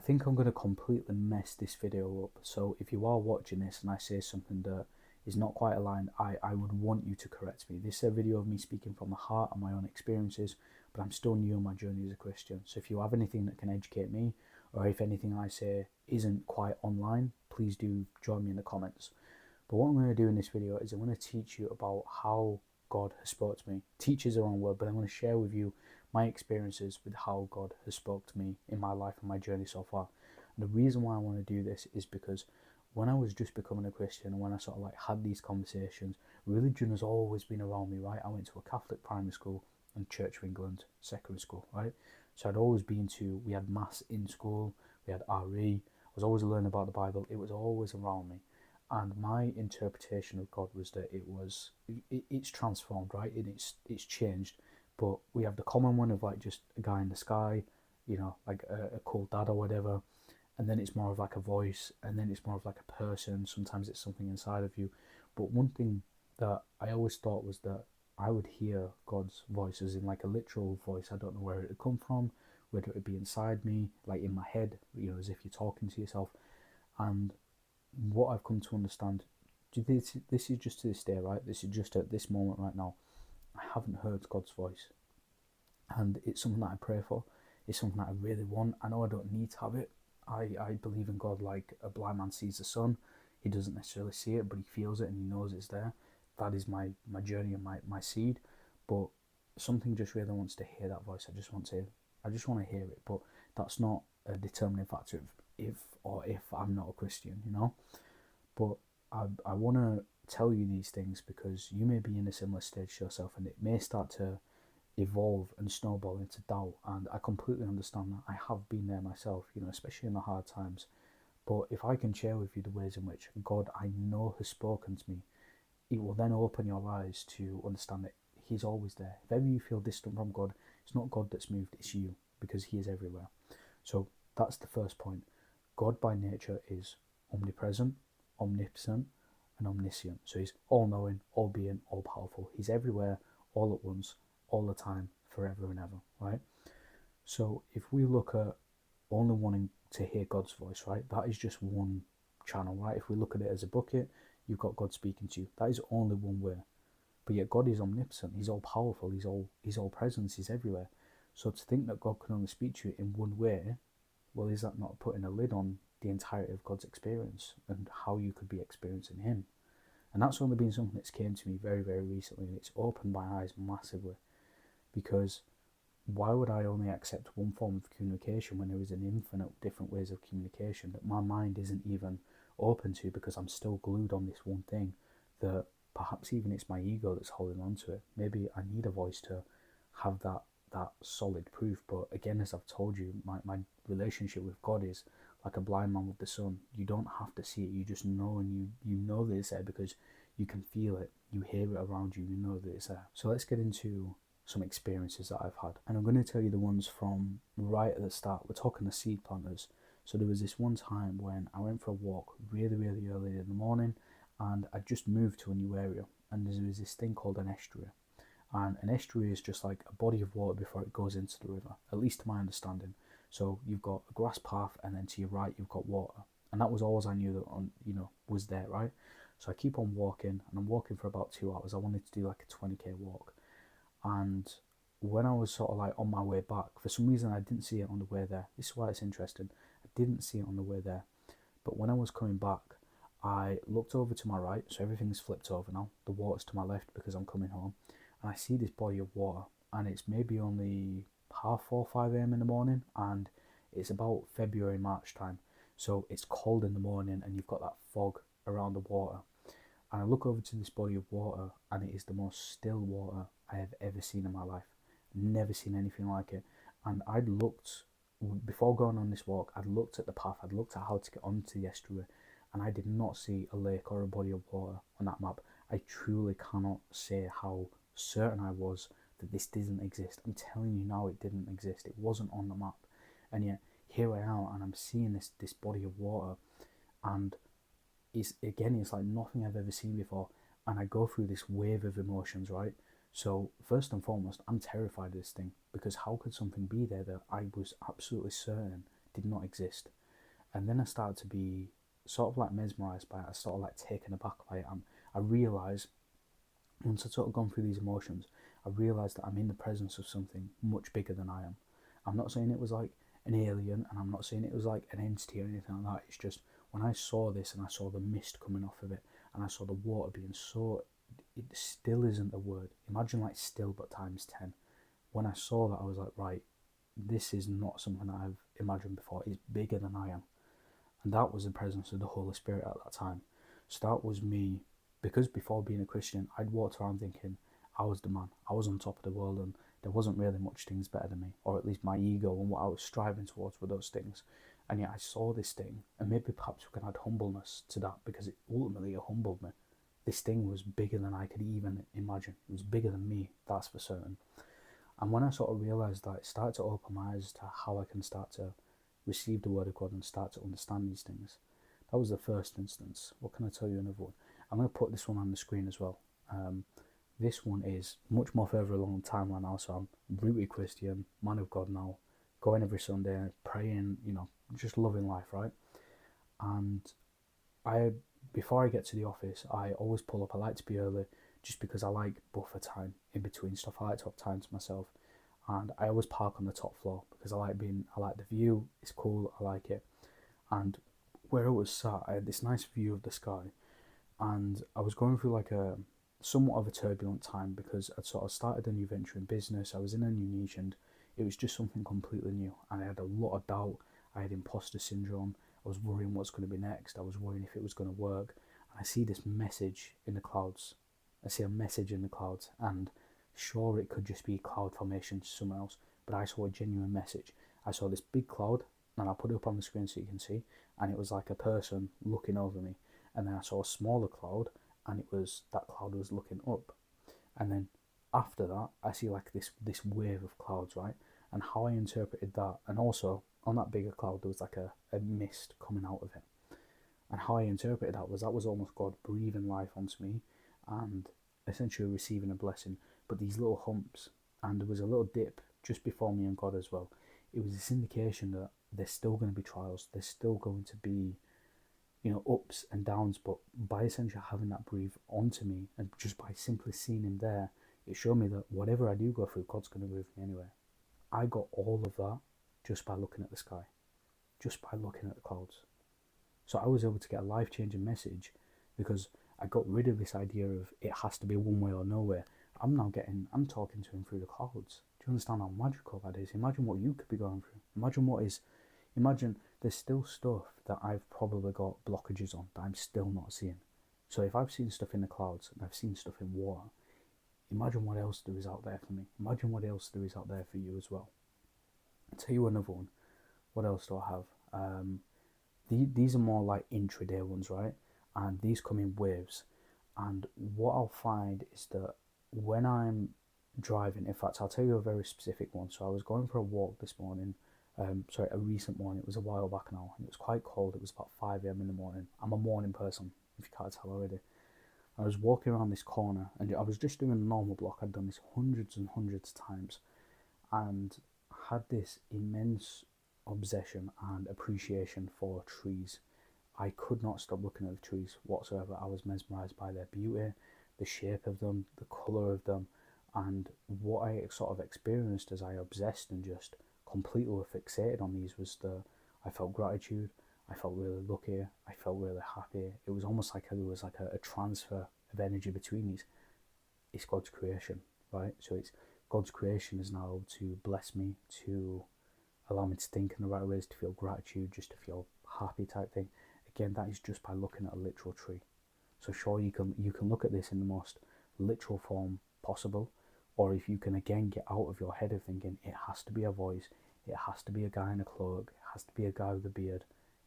think I'm going to completely mess this video up. So if you are watching this and I say something that is not quite aligned, I would want you to correct me. This is a video of me speaking from the heart and my own experiences, but I'm still new on my journey as a Christian. So if you have anything that can educate me, or if anything I say isn't quite online, please do join me in the comments. But what I'm going to do in this video is I'm going to teach you about how God has spoke to me. Teach is the wrong word, but I'm going to share with you my experiences with how God has spoke to me in my life and my journey so far. And the reason why I want to do this is because when I was just becoming a Christian and when I sort of like had these conversations, religion has always been around me, right? I went to a Catholic primary school and Church of England secondary school, right? So I'd always been to, we had mass in school, we had RE, I was always learning about the Bible, it was always around me. And my interpretation of God was that it's transformed, right? And it's changed. But we have the common one of like just a guy in the sky, you know, like a cool dad or whatever. And then it's more of like a voice, and then it's more of like a person. Sometimes it's something inside of you. But one thing that I always thought was that I would hear God's voice as in like a literal voice. I don't know where it would come from, whether it would be inside me, like in my head, you know, as if you're talking to yourself. And what I've come to understand, this is just to this day, right? This is just at this moment right now. I haven't heard God's voice, and it's something that I pray for. It's something that I really want. I know I don't need to have it. I believe in God like a blind man sees the sun. He doesn't necessarily see it, but he feels it and he knows it's there. That is my journey and my seed. But something just really wants to hear that voice. I just want to hear it. But that's not a determining factor of if I'm not a Christian, you know. But I want to tell you these things because you may be in a similar stage to yourself, and it may start to evolve and snowball into doubt. And I completely understand that. I have been there myself, you know, especially in the hard times. But if I can share with you the ways in which God I know has spoken to me, it will then open your eyes to understand that He's always there. If ever you feel distant from God, it's not God that's moved, it's you, because He is everywhere. So that's the first point. God by nature is omnipresent, omnipotent, and omniscient. So He's all-knowing, all-being, all-powerful. He's everywhere, all at once, all the time, forever and ever, right? So if we look at only wanting to hear God's voice, right, that is just one channel, right? If we look at it as a bucket, you've got God speaking to you. That is only one way. But yet God is omnipotent. He's all powerful. He's all presence. He's everywhere. So to think that God can only speak to you in one way, well, is that not putting a lid on the entirety of God's experience and how you could be experiencing Him? And that's only been something that's came to me very, very recently, and it's opened my eyes massively. Because why would I only accept one form of communication when there is an infinite different ways of communication that my mind isn't even open to, because I'm still glued on this one thing that perhaps even it's my ego that's holding on to it. Maybe I need a voice to have that solid proof. But again, as I've told you, my relationship with God is like a blind man with the sun. You don't have to see it, you just know, and you know that it's there because you can feel it, you hear it around you, you know that it's there. So let's get into some experiences that I've had, and I'm going to tell you the ones from right at the start. We're talking the seed planters. So there was this one time when I went for a walk really, really early in the morning, and I just moved to a new area, and there was this thing called an estuary. And an estuary is just like a body of water before it goes into the river, at least to my understanding. So you've got a grass path, and then to your right you've got water, and that was always I knew that was there, right? So I keep on walking, and I'm walking for about 2 hours. I wanted to do like a 20k walk, and when I was sort of like on my way back, for some reason I didn't see it on the way there. This is why it's interesting. I didn't see it on the way there, but when I was coming back, I looked over to my right, so everything's flipped over now. The water's to my left because I'm coming home, and I see this body of water, and it's maybe only 4:30, 5 a.m. in the morning, and it's about February, March time. So it's cold in the morning, and you've got that fog around the water. And I look over to this body of water, and it is the most still water I have ever seen in my life. Never seen anything like it. And I'd looked, before going on this walk, I'd looked at the path, I'd looked at how to get onto the estuary, and I did not see a lake or a body of water on that map. I truly cannot say how certain I was that this didn't exist. I'm telling you now, it didn't exist. It wasn't on the map. And yet, here I am, and I'm seeing this body of water, and it's like nothing I've ever seen before. And I go through this wave of emotions, right? So first and foremost, I'm terrified of this thing, because how could something be there that I was absolutely certain did not exist. And then I started to be sort of like mesmerised by it. I sort of like taken aback by it. I realised, once I'd sort of gone through these emotions, I realised that I'm in the presence of something much bigger than I am. I'm not saying it was like an alien, and I'm not saying it was like an entity or anything like that. It's just when I saw this and I saw the mist coming off of it, and I saw the water being so, it still isn't a word. Imagine like still but times 10. When I saw that, I was like, right, this is not something that I've imagined before. It's bigger than I am. And that was the presence of the Holy Spirit at that time. So that was me, because before being a Christian, I'd walked around thinking I was the man. I was on top of the world, and there wasn't really much things better than me, or at least my ego and what I was striving towards were those things. And yet I saw this thing, and maybe perhaps we can add humbleness to that, because it ultimately humbled me. This thing was bigger than I could even imagine. It was bigger than me, that's for certain. And when I sort of realised that, it started to open my eyes to how I can start to receive the Word of God and start to understand these things. That was the first instance. What can I tell you another one? I'm going to put this one on the screen as well. This one is much more further along the timeline now, so I'm rooted Christian, man of God now, going every Sunday, praying, just loving life, right? And before I get to the office, I always pull up. I like to be early, just because I like buffer time in between stuff. I like to have time to myself, and I always park on the top floor because I like the view. It's cool. I like it. And where I was sat, I had this nice view of the sky, and I was going through like a somewhat of a turbulent time because I'd sort of started a new venture in business. I was in a new niche, and it was just something completely new. And I had a lot of doubt. I had imposter syndrome. I was worrying what's going to be next. I was worrying if it was going to work. And I see this message in the clouds. I see a message in the clouds, and sure, it could just be cloud formation somewhere else, but I saw a genuine message. I saw this big cloud, and I'll put it up on the screen so you can see, and it was like a person looking over me. And then I saw a smaller cloud, and that cloud was looking up. And then after that, I see like this wave of clouds, right? And how I interpreted that, and also on that bigger cloud there was like a mist coming out of it. And how I interpreted that was almost God breathing life onto me, and essentially receiving a blessing. But these little humps, and there was a little dip just before me and God as well. It was this indication that there's still going to be trials. There's still going to be, ups and downs. But by essentially having that breathe onto me, and just by simply seeing Him there, it showed me that whatever I do go through, God's going to be with me anyway. I got all of that just by looking at the sky, just by looking at the clouds. So I was able to get a life-changing message because I got rid of this idea of it has to be one way or no way. I'm talking to Him through the clouds. Do you understand how magical that is? Imagine what you could be going through. Imagine there's still stuff that I've probably got blockages on that I'm still not seeing. So if I've seen stuff in the clouds and I've seen stuff in water, imagine what else there is out there for me. Imagine what else there is out there for you as well. I'll tell you another one. What else do I have? These are more like intraday ones, right? And these come in waves. And what I'll find is that when I'm driving, in fact, I'll tell you a very specific one. So I was going for a walk this morning, a recent morning. It was a while back now, and it was quite cold. It was about 5 a.m. in the morning. I'm a morning person, if you can't tell already. I was walking around this corner, and I was just doing a normal block. I'd done this hundreds and hundreds of times, and had this immense obsession and appreciation for trees. I could not stop looking at the trees whatsoever. I was mesmerised by their beauty, the shape of them, the colour of them, and what I sort of experienced as I obsessed and just completely fixated on these was I felt gratitude, I felt really lucky, I felt really happy. It was almost like there was like a transfer of energy between these. It's God's creation, right? So it's God's creation is now to bless me, to allow me to think in the right ways, to feel gratitude, just to feel happy type thing. Again, that is just by looking at a literal tree. So sure, you can look at this in the most literal form possible, or if you can again get out of your head of thinking it has to be a voice, it has to be a guy in a cloak, it has to be a guy with a beard.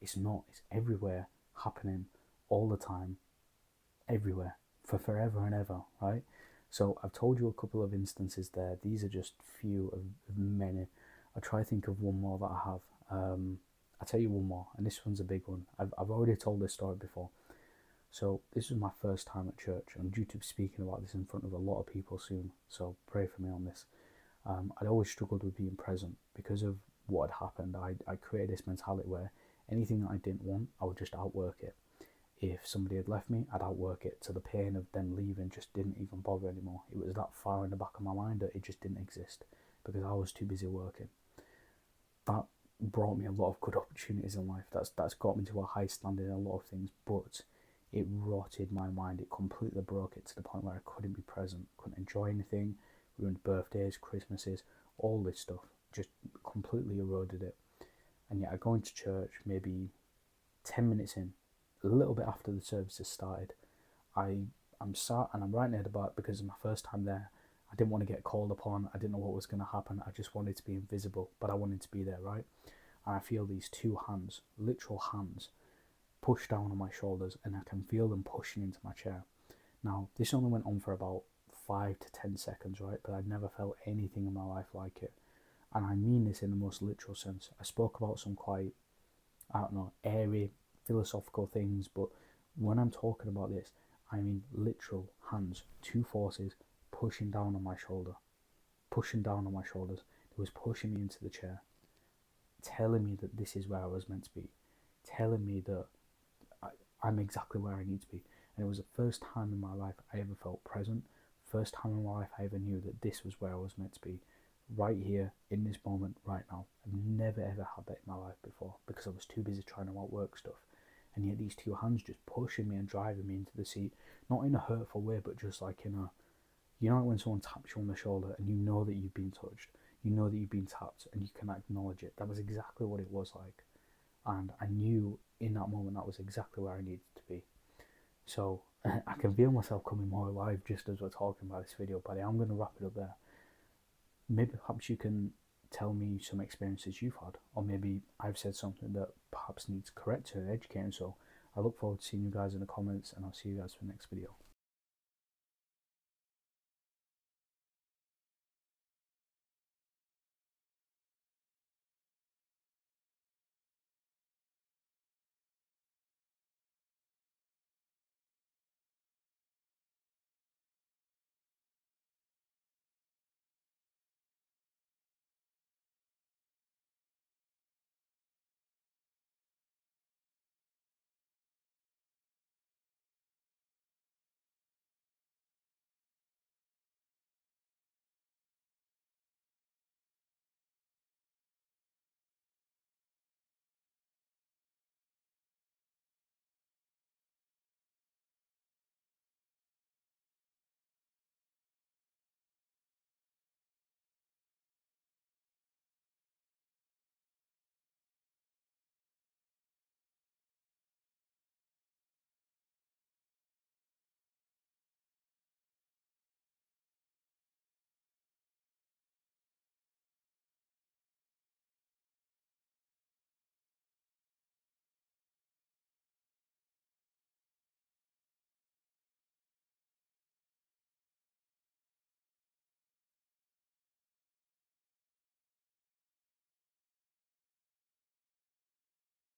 It's not. It's everywhere, happening all the time, everywhere, for forever and ever, right? So I've told you a couple of instances there. These are just few of many. I'll try to think of one more that I have. I'll tell you one more, and this one's a big one. I've already told this story before. So this was my first time at church. I'm due to be speaking about this in front of a lot of people soon, so pray for me on this. I'd always struggled with being present because of what had happened. I created this mentality where anything that I didn't want, I would just outwork it. If somebody had left me, I'd outwork it to the pain of them leaving just didn't even bother anymore. It was that far in the back of my mind that it just didn't exist because I was too busy working. That brought me a lot of good opportunities in life. That's got me to a high standard in a lot of things, but it rotted my mind. It completely broke it to the point where I couldn't be present, couldn't enjoy anything, ruined birthdays, Christmases, all this stuff. Just completely eroded it. And yet I go into church maybe 10 minutes in, a little bit after the services started. I'm sat and I'm right near the back because it's my first time there. I didn't want to get called upon. I didn't know what was going to happen. I just wanted to be invisible, but I wanted to be there, right? And I feel these two hands, literal hands, push down on my shoulders, and I can feel them pushing into my chair. Now, this only went on for about 5 to 10 seconds, right? But I'd never felt anything in my life like it. And I mean this in the most literal sense. I spoke about some quite, I don't know, airy, philosophical things, but when I'm talking about this, I mean literal hands, two forces pushing down on my shoulder, pushing down on my shoulders. It was pushing me into the chair, telling me that this is where I was meant to be, telling me that I'm exactly where I need to be. And it was the first time in my life I ever felt present, first time in my life I ever knew that this was where I was meant to be, right here, in this moment, right now. I've never ever had that in my life before because I was too busy trying to outwork stuff. And yet these two hands just pushing me and driving me into the seat, not in a hurtful way, but just like in a, you know, like when someone taps you on the shoulder and you know that you've been touched, you know that you've been tapped and you can acknowledge it. That was exactly what it was like. And I knew in that moment that was exactly where I needed to be. So I can feel myself coming more alive just as we're talking about this video, but I'm going to wrap it up there. Maybe perhaps you can tell me some experiences you've had, or maybe I've said something that perhaps needs correcting or educating. So I look forward to seeing you guys in the comments, and I'll see you guys for the next video.